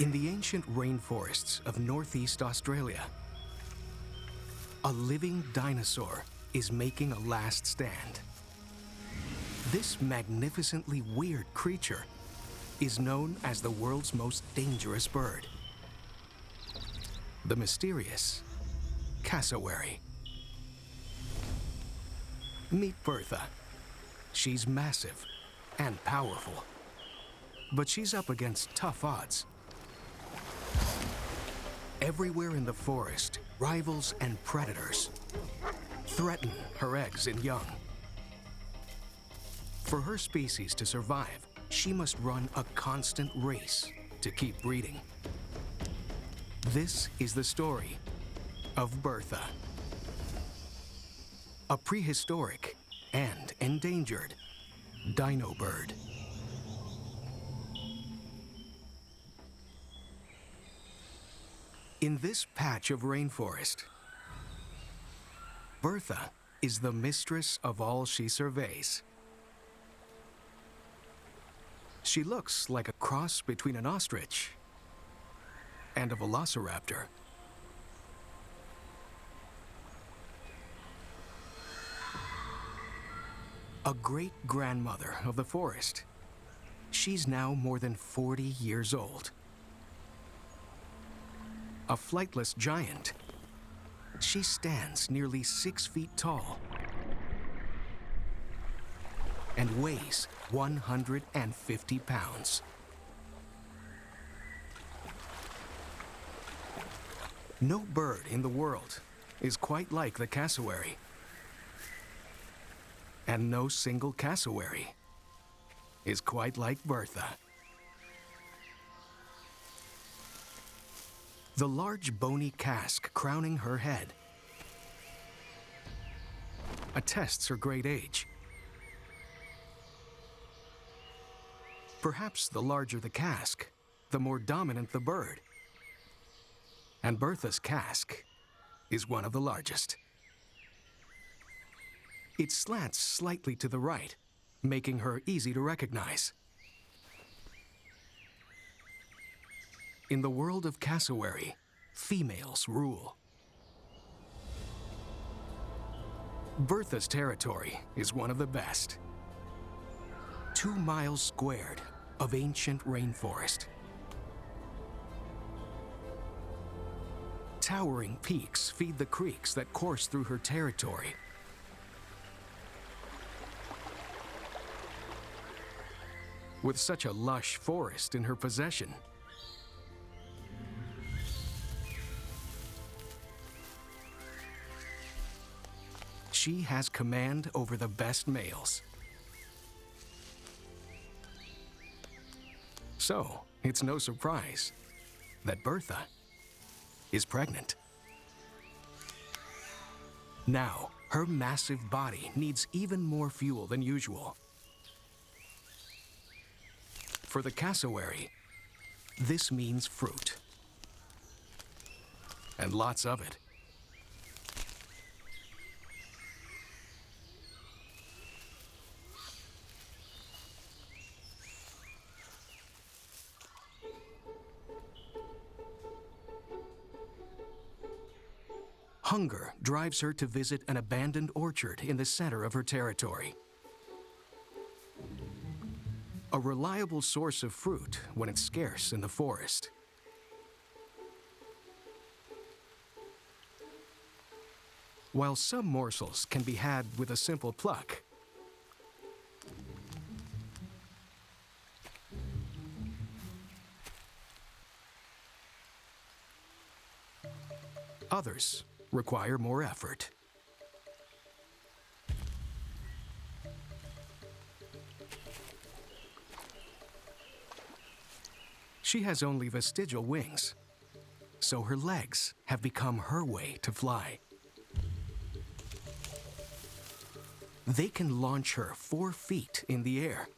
In the ancient rainforests of northeast Australia, a living dinosaur is making a last stand. This magnificently weird creature is known as the world's most dangerous bird, the mysterious cassowary. Meet Bertha. She's massive and powerful, but she's up against tough odds. Everywhere in the forest, rivals and predators threaten her eggs and young. For her species to survive, she must run a constant race to keep breeding. This is the story of Bertha, a prehistoric and endangered dino bird. In this patch of rainforest, Bertha is the mistress of all she surveys. She looks like a cross between an ostrich and a velociraptor. A great-grandmother of the forest, she's now more than 40 years old. A flightless giant, she stands nearly 6 feet tall and weighs 150 pounds. No bird in the world is quite like the cassowary, and no single cassowary is quite like Bertha. The large bony casque crowning her head attests her great age. Perhaps the larger the casque, the more dominant the bird. And Bertha's casque is one of the largest. It slants slightly to the right, making her easy to recognize. In the world of cassowary, females rule. Bertha's territory is one of the best. 2 miles squared of ancient rainforest. Towering peaks feed the creeks that course through her territory. With such a lush forest in her possession, she has command over the best males. So, it's no surprise that Bertha is pregnant. Now, her massive body needs even more fuel than usual. For the cassowary, this means fruit. And lots of it. Hunger drives her to visit an abandoned orchard in the center of her territory. A reliable source of fruit when it's scarce in the forest. While some morsels can be had with a simple pluck, others require more effort. She has only vestigial wings, so her legs have become her way to fly. They can launch her 4 feet in the air.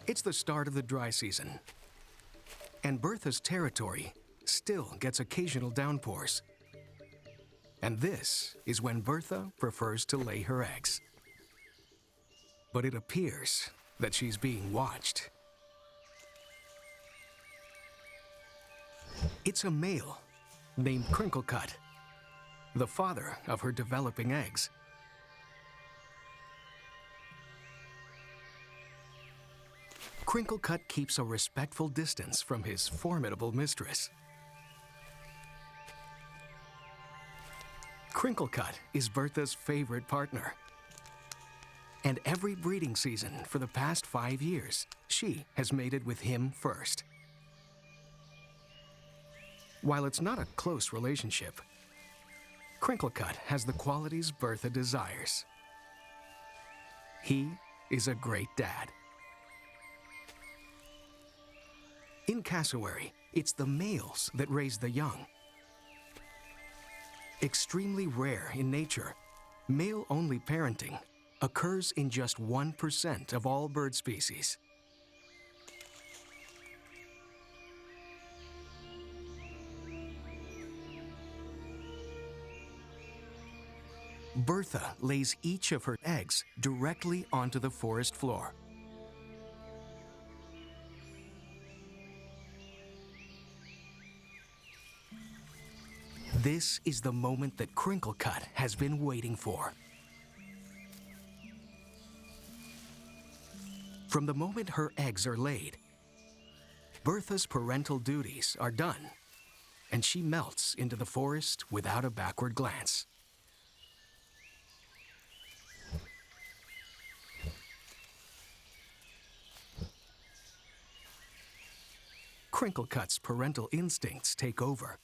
It's the start of the dry season, and Bertha's territory still gets occasional downpours. And this is when Bertha prefers to lay her eggs. But it appears that she's being watched. It's a male named Crinklecut, the father of her developing eggs. Crinklecut keeps a respectful distance from his formidable mistress. Crinklecut is Bertha's favorite partner. And every breeding season for the past 5 years, she has mated with him first. While it's not a close relationship, Crinklecut has the qualities Bertha desires. He is a great dad. In cassowary, it's the males that raise the young. Extremely rare in nature, male-only parenting occurs in just 1% of all bird species. Bertha lays each of her eggs directly onto the forest floor. This is the moment that Crinklecut has been waiting for. From the moment her eggs are laid, Bertha's parental duties are done, and she melts into the forest without a backward glance. Crinklecut's parental instincts take over.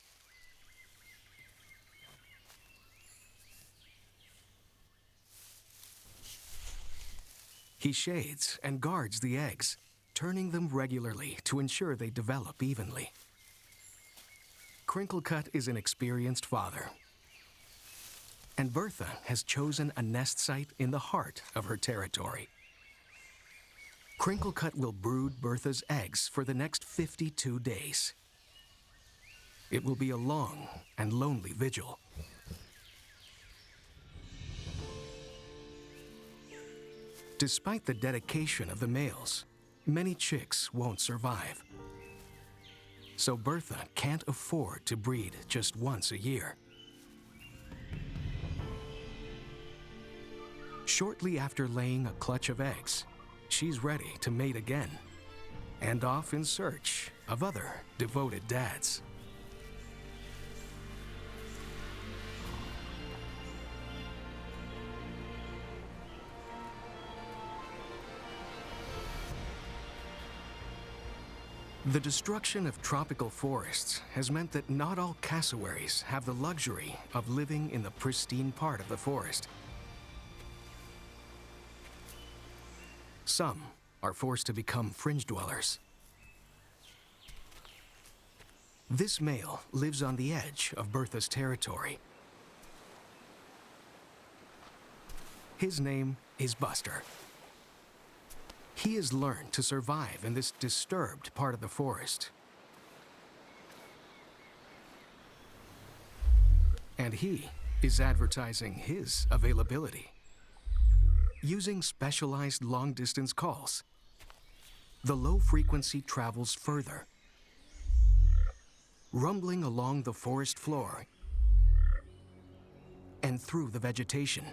He shades and guards the eggs, turning them regularly to ensure they develop evenly. Crinklecut is an experienced father, and Bertha has chosen a nest site in the heart of her territory. Crinklecut will brood Bertha's eggs for the next 52 days. It will be a long and lonely vigil. Despite the dedication of the males, many chicks won't survive. So Bertha can't afford to breed just once a year. Shortly after laying a clutch of eggs, she's ready to mate again, and off in search of other devoted dads. The destruction of tropical forests has meant that not all cassowaries have the luxury of living in the pristine part of the forest. Some are forced to become fringe dwellers. This male lives on the edge of Bertha's territory. His name is Buster. He has learned to survive in this disturbed part of the forest. And he is advertising his availability. Using specialized long-distance calls, the low frequency travels further, rumbling along the forest floor and through the vegetation.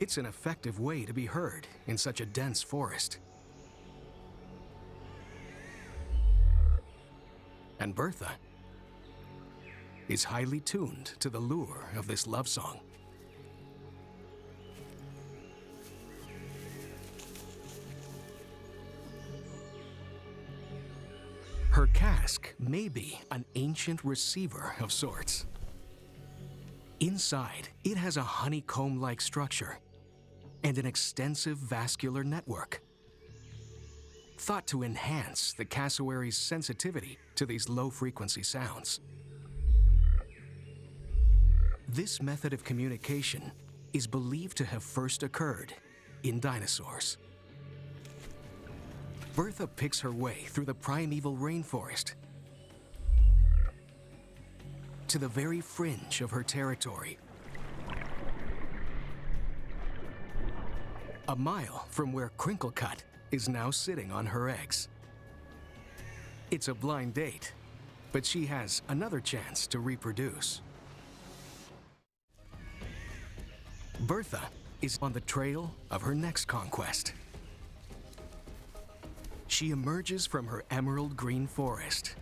It's an effective way to be heard in such a dense forest. And Bertha is highly tuned to the lure of this love song. Her cask may be an ancient receiver of sorts. Inside, it has a honeycomb-like structure and an extensive vascular network, thought to enhance the cassowary's sensitivity to these low-frequency sounds. This method of communication is believed to have first occurred in dinosaurs. Bertha picks her way through the primeval rainforest to the very fringe of her territory, a mile from where Crinklecut is now sitting on her eggs. It's a blind date, but she has another chance to reproduce. Bertha is on the trail of her next conquest. She emerges from her emerald green forest.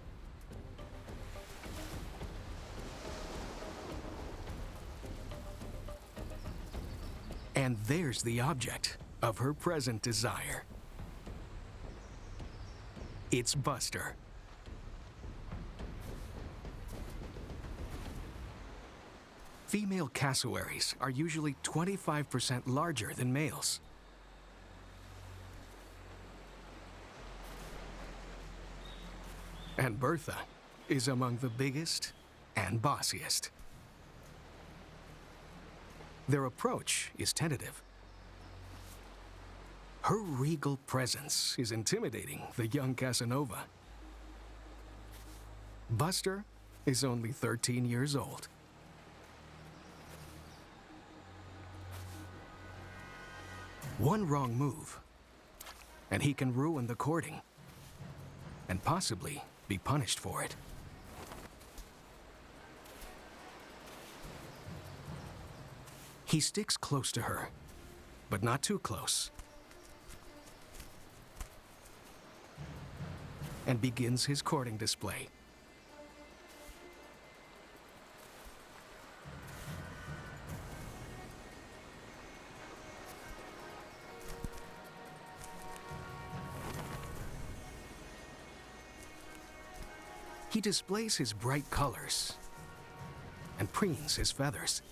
And there's the object of her present desire. It's Buster. Female cassowaries are usually 25% larger than males. And Bertha is among the biggest and bossiest. Their approach is tentative. Her regal presence is intimidating the young Casanova. Buster is only 13 years old. One wrong move, and he can ruin the courting, and possibly be punished for it. He sticks close to her, but not too close, and begins his courting display. He displays his bright colors and preens his feathers.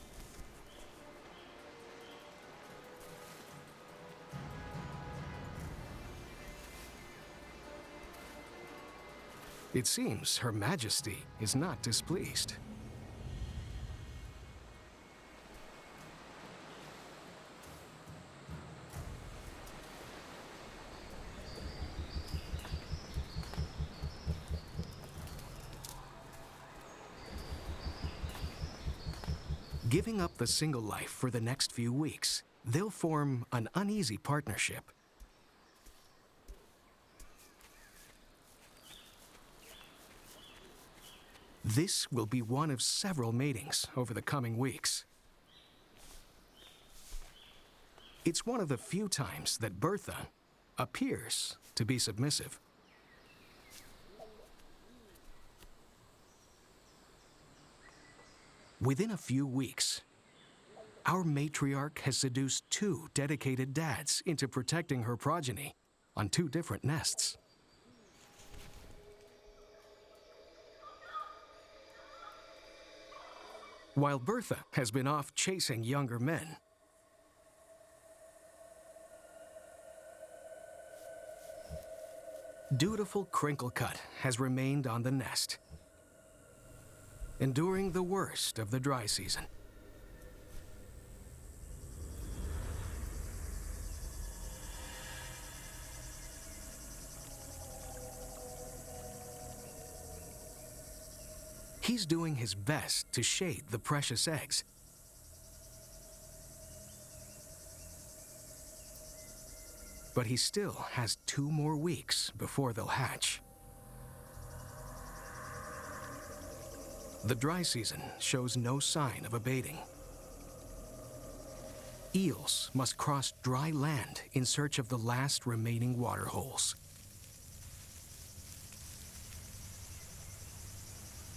It seems Her Majesty is not displeased. Giving up the single life for the next few weeks, they'll form an uneasy partnership. This will be one of several matings over the coming weeks. It's one of the few times that Bertha appears to be submissive. Within a few weeks, our matriarch has seduced 2 dedicated dads into protecting her progeny on 2 different nests. While Bertha has been off chasing younger men, dutiful Crinklecut has remained on the nest, enduring the worst of the dry season. He's doing his best to shade the precious eggs. But he still has 2 more weeks before they'll hatch. The dry season shows no sign of abating. Eels must cross dry land in search of the last remaining water holes.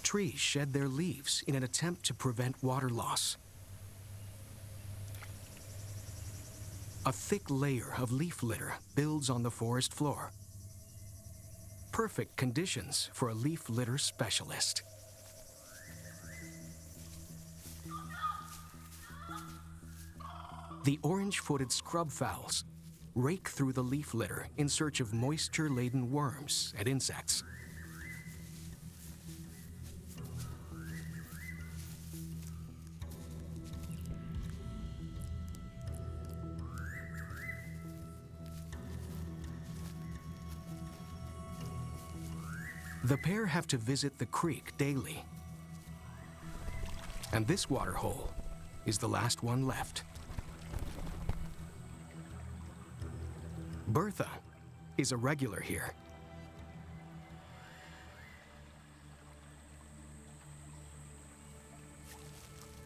Trees shed their leaves in an attempt to prevent water loss. A thick layer of leaf litter builds on the forest floor. Perfect conditions for a leaf litter specialist. The orange-footed scrub fowls rake through the leaf litter in search of moisture-laden worms and insects. The pair have to visit the creek daily. And this water hole is the last one left. Bertha is a regular here.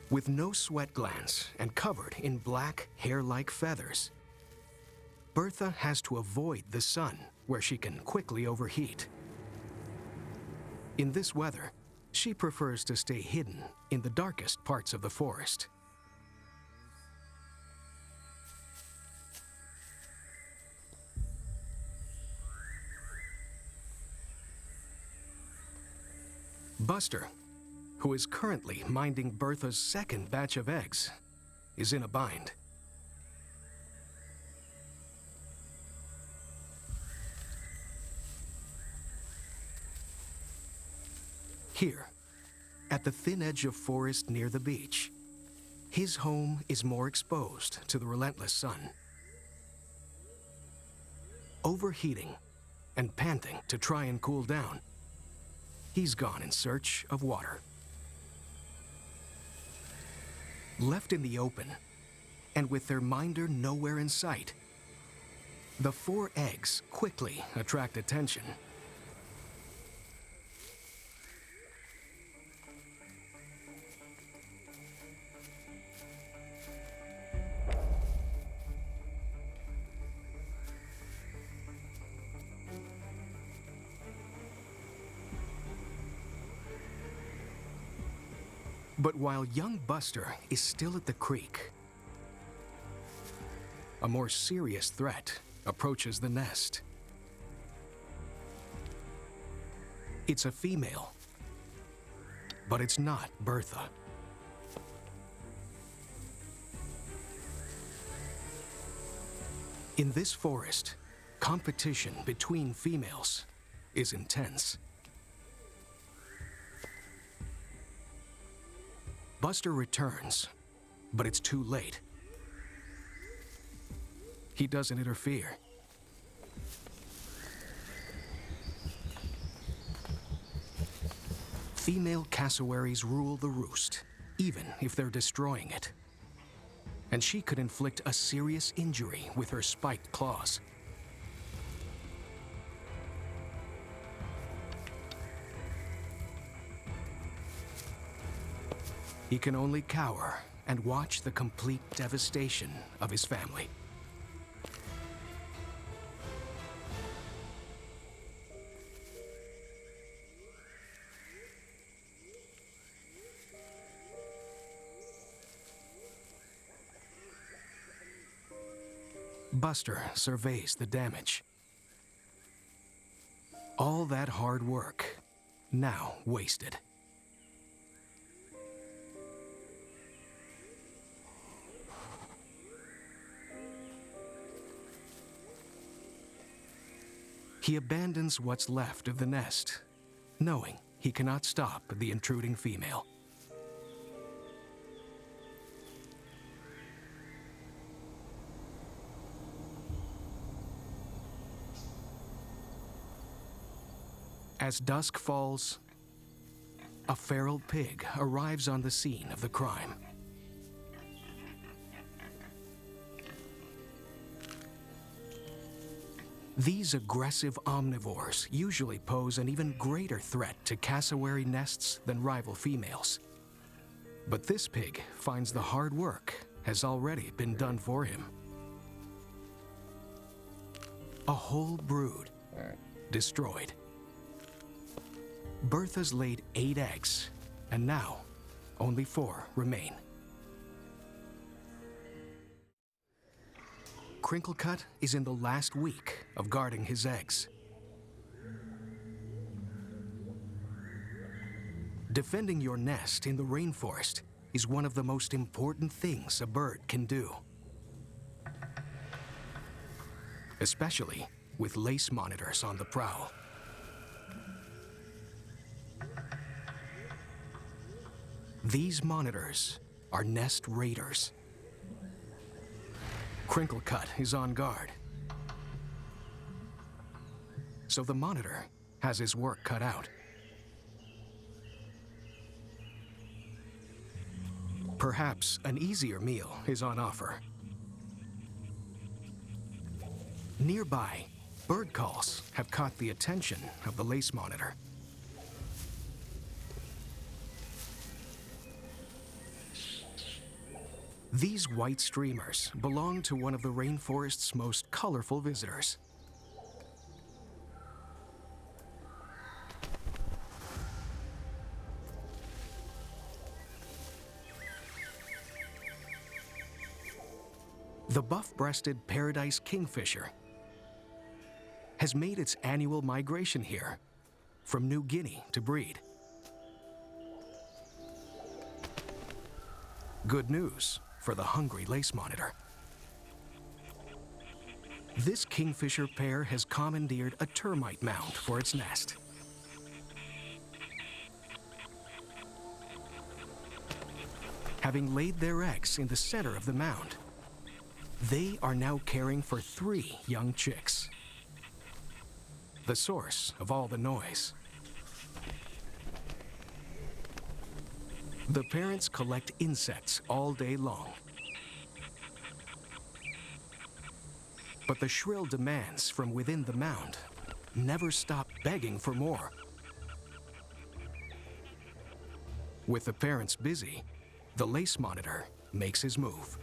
With no sweat glands and covered in black, hair-like feathers, Bertha has to avoid the sun, where she can quickly overheat. In this weather, she prefers to stay hidden in the darkest parts of the forest. Buster, who is currently minding Bertha's second batch of eggs, is in a bind. Here, at the thin edge of forest near the beach, his home is more exposed to the relentless sun. Overheating and panting to try and cool down, he's gone in search of water. Left in the open, and with their minder nowhere in sight, the 4 eggs quickly attract attention. But while young Buster is still at the creek, a more serious threat approaches the nest. It's a female, but it's not Bertha. In this forest, competition between females is intense. Buster returns, but it's too late. He doesn't interfere. Female cassowaries rule the roost, even if they're destroying it. And she could inflict a serious injury with her spiked claws. He can only cower and watch the complete devastation of his family. Buster surveys the damage. All that hard work, now wasted. He abandons what's left of the nest, knowing he cannot stop the intruding female. As dusk falls, a feral pig arrives on the scene of the crime. These aggressive omnivores usually pose an even greater threat to cassowary nests than rival females. But this pig finds the hard work has already been done for him. A whole brood destroyed. Bertha's laid 8 eggs, and now only 4 remain. Crinklecut is in the last week of guarding his eggs. Defending your nest in the rainforest is one of the most important things a bird can do. Especially with lace monitors on the prowl. These monitors are nest raiders. Crinklecut is on guard. So the monitor has his work cut out. Perhaps an easier meal is on offer. Nearby, bird calls have caught the attention of the lace monitor. These white streamers belong to one of the rainforest's most colorful visitors. The buff-breasted paradise kingfisher has made its annual migration here from New Guinea to breed. Good news for the hungry lace monitor. This kingfisher pair has commandeered a termite mound for its nest. Having laid their eggs in the center of the mound, they are now caring for 3 young chicks, the source of all the noise. The parents collect insects all day long, but the shrill demands from within the mound never stop begging for more. With the parents busy, the lace monitor makes his move.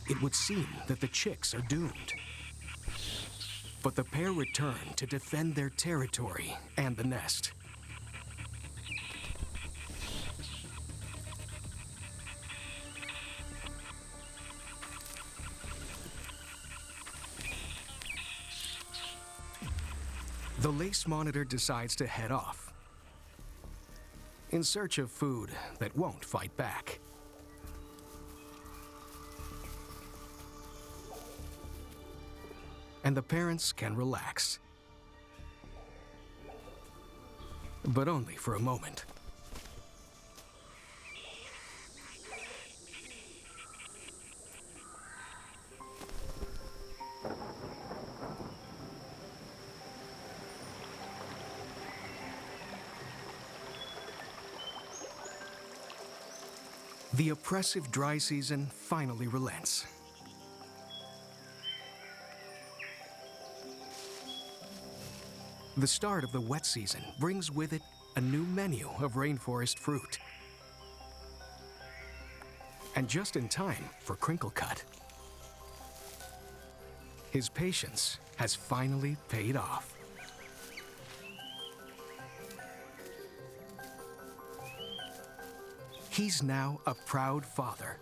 It would seem that the chicks are doomed. But the pair return to defend their territory and the nest. The lace monitor decides to head off in search of food that won't fight back. And the parents can relax. But only for a moment. The oppressive dry season finally relents. The start of the wet season brings with it a new menu of rainforest fruit. And just in time for Crinkle Cut. His patience has finally paid off. He's now a proud father.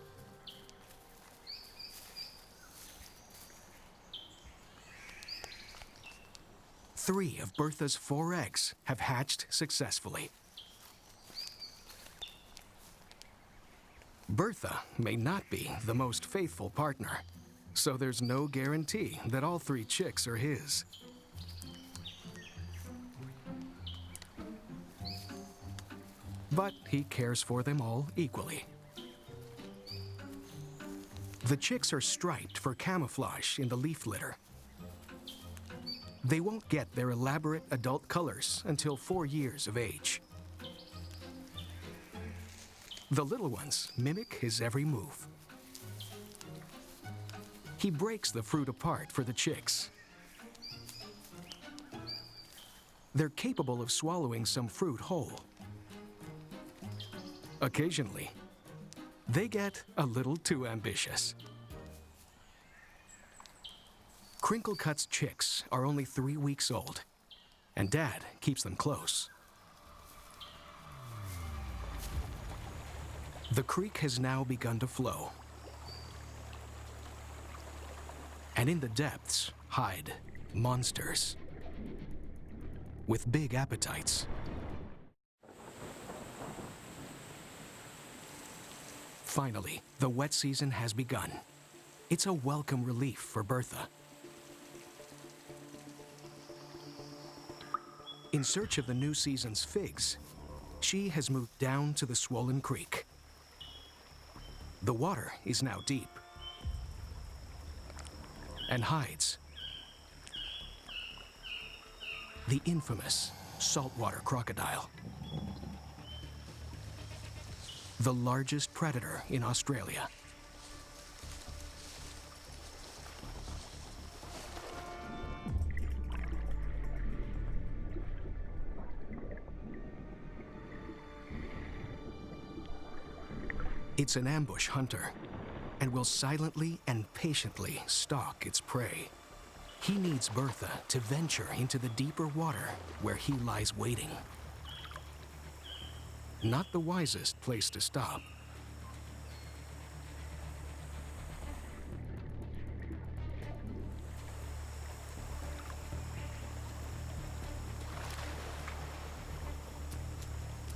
Three of Bertha's 4 eggs have hatched successfully. Bertha may not be the most faithful partner, so there's no guarantee that all 3 chicks are his. But he cares for them all equally. The chicks are striped for camouflage in the leaf litter. They won't get their elaborate adult colors until 4 years of age. The little ones mimic his every move. He breaks the fruit apart for the chicks. They're capable of swallowing some fruit whole. Occasionally, they get a little too ambitious. Crinkle Cut's chicks are only 3 weeks old, and Dad keeps them close. The creek has now begun to flow. And in the depths hide monsters with big appetites. Finally, the wet season has begun. It's a welcome relief for Bertha. In search of the new season's figs, she has moved down to the swollen creek. The water is now deep and hides the infamous saltwater crocodile. The largest predator in Australia. It's an ambush hunter and will silently and patiently stalk its prey. He needs Bertha to venture into the deeper water where he lies waiting. Not the wisest place to stop.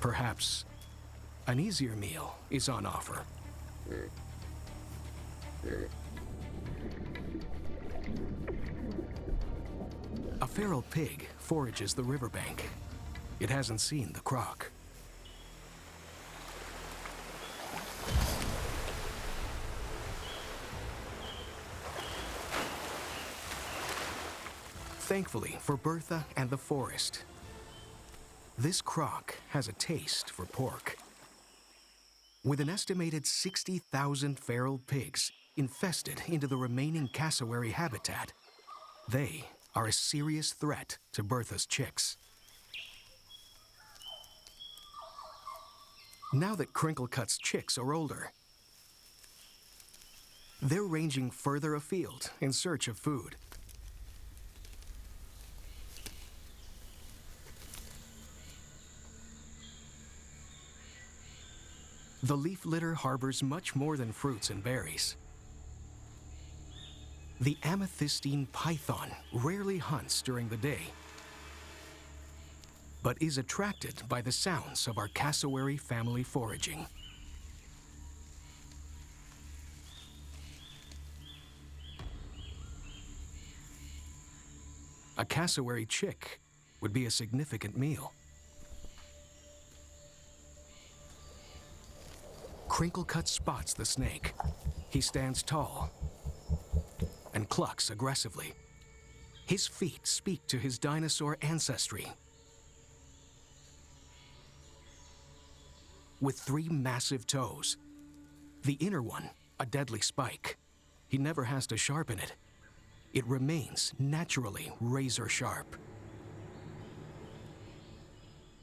Perhaps an easier meal is on offer. A feral pig forages the riverbank. It hasn't seen the croc. Thankfully for Bertha and the forest, this croc has a taste for pork. With an estimated 60,000 feral pigs infested into the remaining cassowary habitat, they are a serious threat to Bertha's chicks. Now that Crinklecut's chicks are older, they're ranging further afield in search of food. The leaf litter harbors much more than fruits and berries. The amethystine python rarely hunts during the day, but is attracted by the sounds of our cassowary family foraging. A cassowary chick would be a significant meal. Crinklecut spots the snake. He stands tall and clucks aggressively. His feet speak to his dinosaur ancestry. With 3 massive toes, the inner one a deadly spike. He never has to sharpen it. It remains naturally razor sharp.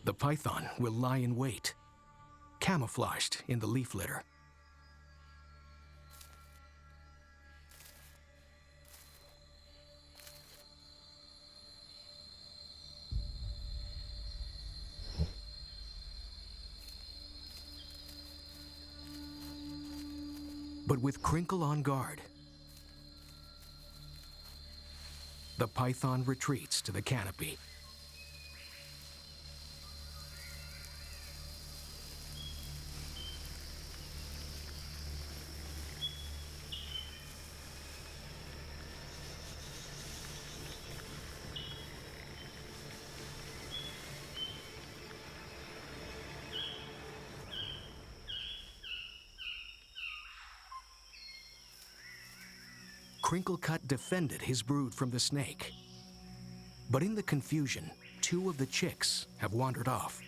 The python will lie in wait, camouflaged in the leaf litter. But with Crinkle on guard, the python retreats to the canopy. Crinklecut defended his brood from the snake. But in the confusion, 2 of the chicks have wandered off.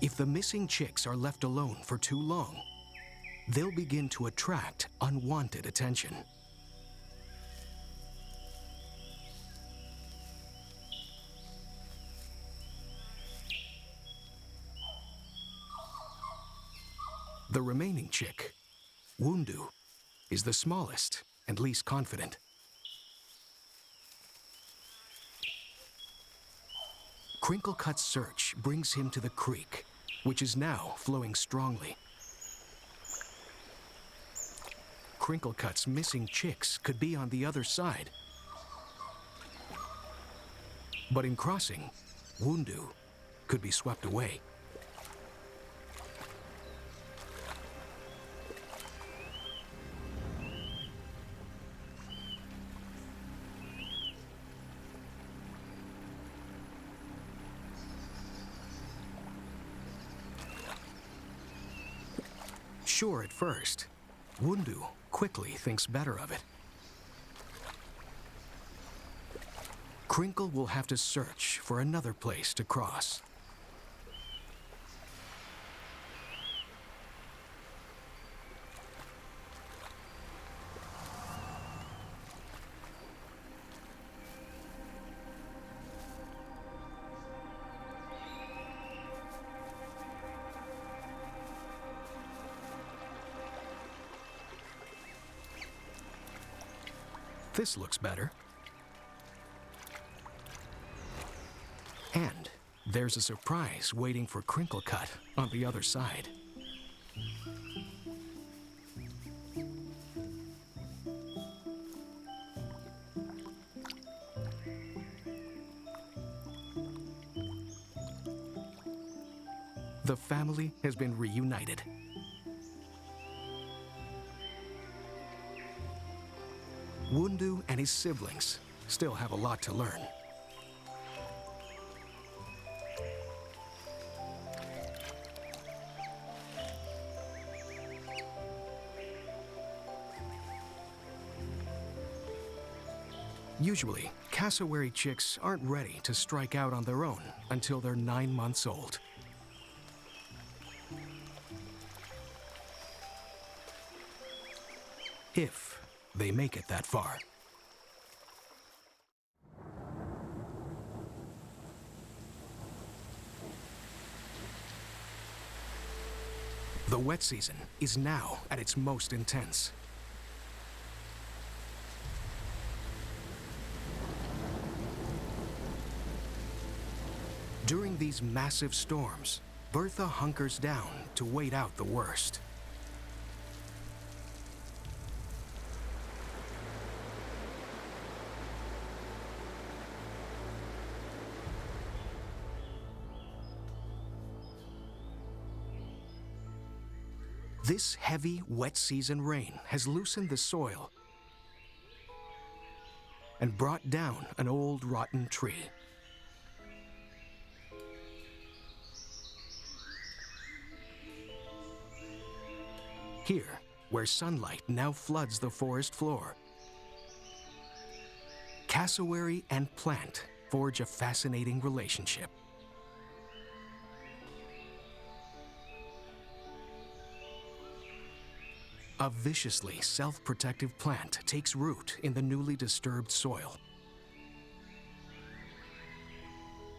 If the missing chicks are left alone for too long, they'll begin to attract unwanted attention. The remaining chick, Wundu, is the smallest and least confident. Crinklecut's search brings him to the creek, which is now flowing strongly. Crinklecut's missing chicks could be on the other side. But in crossing, Wundu could be swept away. Unsure at first, Wundu quickly thinks better of it. Crinkle will have to search for another place to cross. This looks better. And there's a surprise waiting for Crinklecut on the other side. The family has been reunited. Wundu and his siblings still have a lot to learn. Usually, cassowary chicks aren't ready to strike out on their own until they're 9 months old. If they make it that far. The wet season is now at its most intense. During these massive storms, Bertha hunkers down to wait out the worst. This heavy, wet season rain has loosened the soil and brought down an old, rotten tree. Here, where sunlight now floods the forest floor, cassowary and plant forge a fascinating relationship. A viciously self-protective plant takes root in the newly disturbed soil.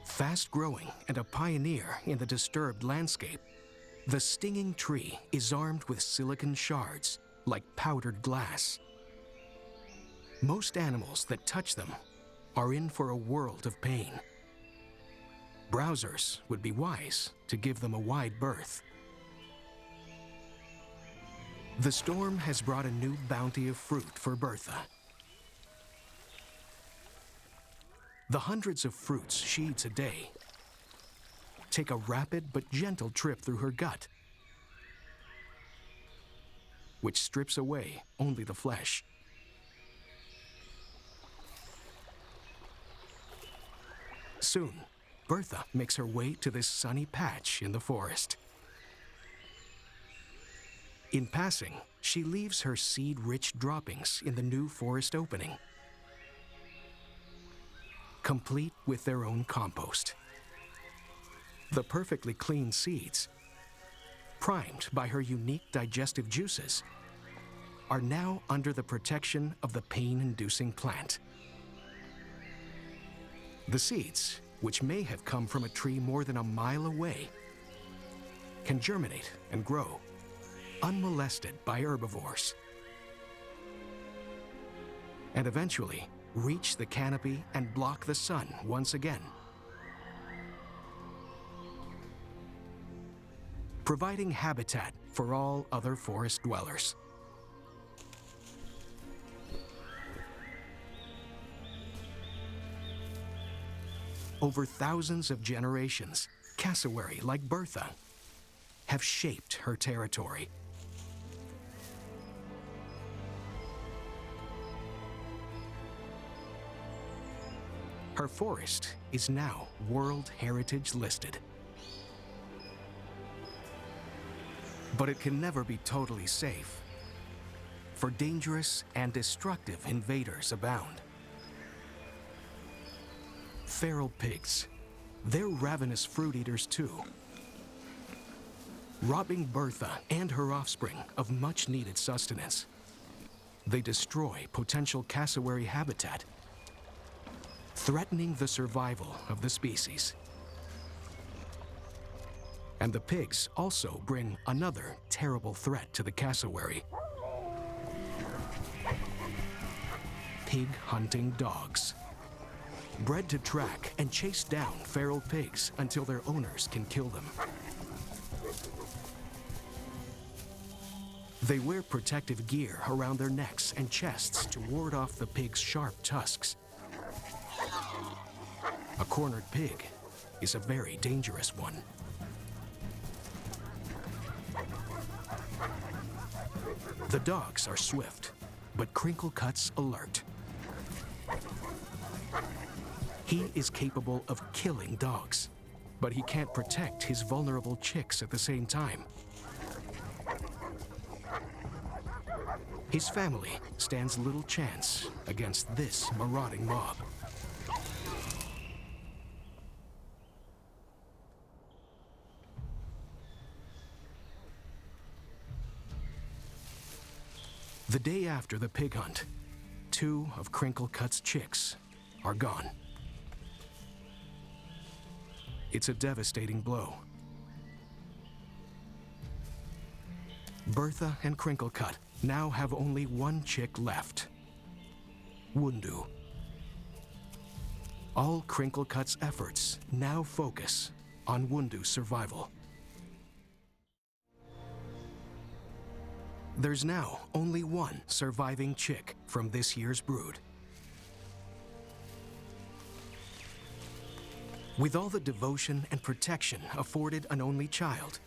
Fast-growing and a pioneer in the disturbed landscape, the stinging tree is armed with silicon shards, like powdered glass. Most animals that touch them are in for a world of pain. Browsers would be wise to give them a wide berth. The storm has brought a new bounty of fruit for Bertha. The hundreds of fruits she eats a day take a rapid but gentle trip through her gut, which strips away only the flesh. Soon, Bertha makes her way to this sunny patch in the forest. In passing, she leaves her seed-rich droppings in the new forest opening, complete with their own compost. The perfectly clean seeds, primed by her unique digestive juices, are now under the protection of the pain-inducing plant. The seeds, which may have come from a tree more than a mile away, can germinate and grow, unmolested by herbivores, and eventually reach the canopy and block the sun once again, providing habitat for all other forest dwellers. Over thousands of generations, cassowary like Bertha have shaped her territory. Her forest is now World Heritage listed. But it can never be totally safe, for dangerous and destructive invaders abound. Feral pigs. They're ravenous fruit eaters too, robbing Bertha and her offspring of much-needed sustenance. They destroy potential cassowary habitat, threatening the survival of the species. And the pigs also bring another terrible threat to the cassowary: pig-hunting dogs, bred to track and chase down feral pigs until their owners can kill them. They wear protective gear around their necks and chests to ward off the pig's sharp tusks. A cornered pig is a very dangerous one. The dogs are swift, but Crinkle Cut's alert. He is capable of killing dogs, but he can't protect his vulnerable chicks at the same time. His family stands little chance against this marauding mob. The day after the pig hunt, 2 of Crinkle Cut's chicks are gone. It's a devastating blow. Bertha and Crinkle Cut now have only one chick left, Wundu. All Crinkle Cut's efforts now focus on Wundu's survival. There's now only one surviving chick from this year's brood. With all the devotion and protection afforded an only child,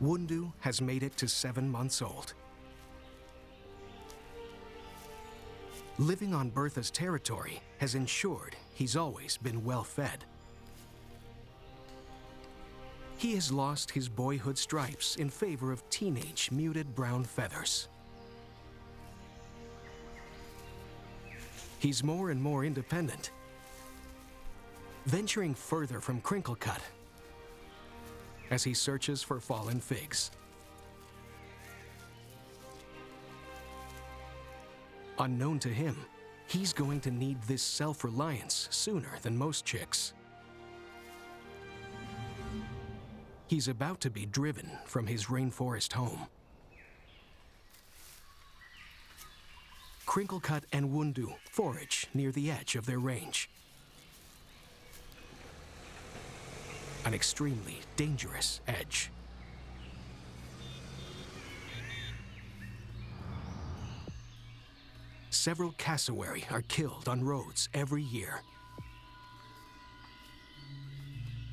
Wundu has made it to 7 months old. Living on Bertha's territory has ensured he's always been well fed. He has lost his boyhood stripes in favor of teenage muted brown feathers. He's more and more independent, venturing further from Crinkle Cut as he searches for fallen figs. Unknown to him, he's going to need this self-reliance sooner than most chicks. He's about to be driven from his rainforest home. Crinkle Cut and Wundu forage near the edge of their range. An extremely dangerous edge. Several cassowary are killed on roads every year.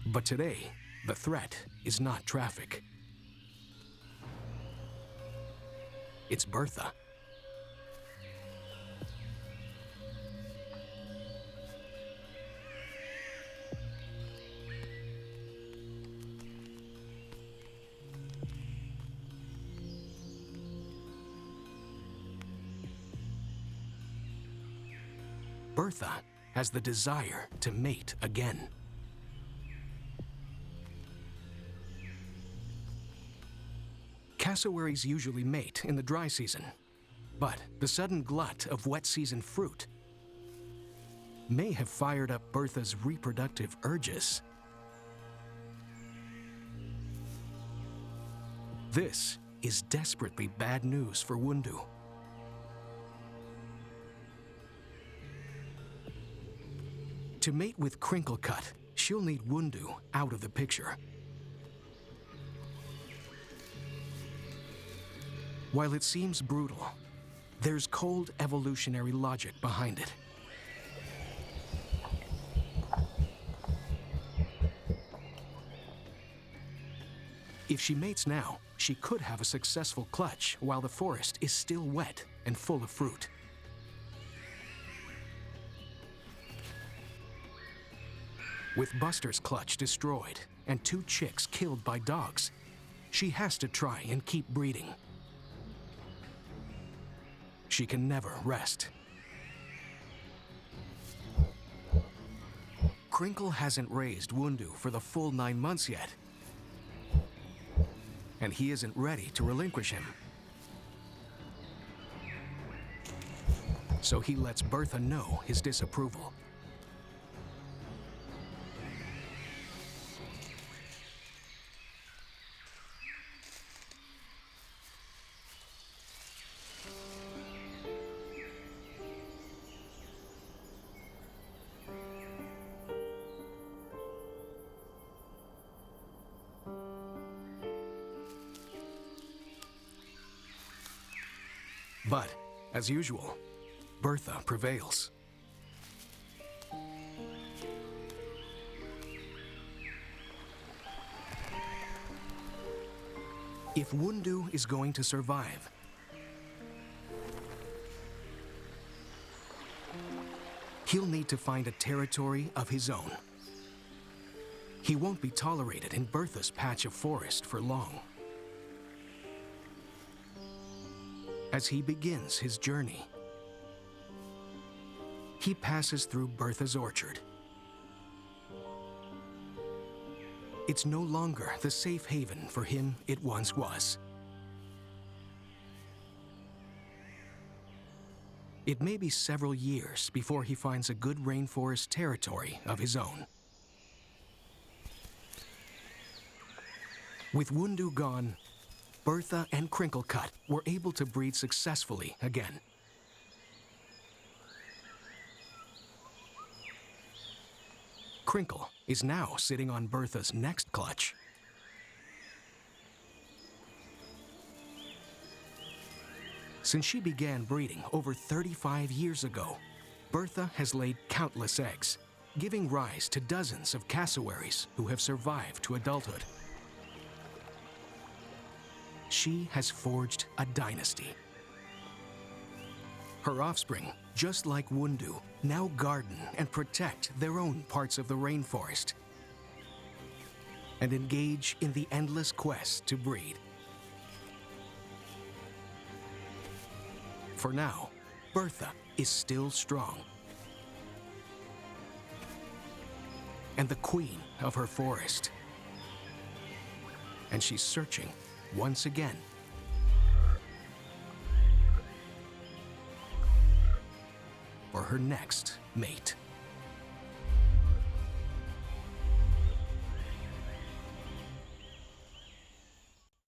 But today, the threat is not traffic. It's Bertha. Bertha has the desire to mate again. Cassowaries usually mate in the dry season, but the sudden glut of wet season fruit may have fired up Bertha's reproductive urges. This is desperately bad news for Wundu. To mate with Crinkle Cut, she'll need Wundu out of the picture. While it seems brutal, there's cold evolutionary logic behind it. If she mates now, she could have a successful clutch while the forest is still wet and full of fruit. With Buster's clutch destroyed and 2 chicks killed by dogs, She has to try and keep breeding. She can never rest. Crinkle hasn't raised Wundu for the full 9 months yet, and he isn't ready to relinquish him. So he lets Bertha know his disapproval. But, as usual, Bertha prevails. If Wundu is going to survive, he'll need to find a territory of his own. He won't be tolerated in Bertha's patch of forest for long. As he begins his journey, he passes through Bertha's orchard. It's no longer the safe haven for him it once was. It may be several years before he finds a good rainforest territory of his own. With Wundu gone, Bertha and Crinklecut were able to breed successfully again. Crinkle is now sitting on Bertha's next clutch. Since she began breeding over 35 years ago, Bertha has laid countless eggs, giving rise to dozens of cassowaries who have survived to adulthood. She has forged a dynasty. Her offspring, just like Wundu, now garden and protect their own parts of the rainforest and engage in the endless quest to breed. For now, Bertha is still strong and the queen of her forest. And she's searching once again for her next mate.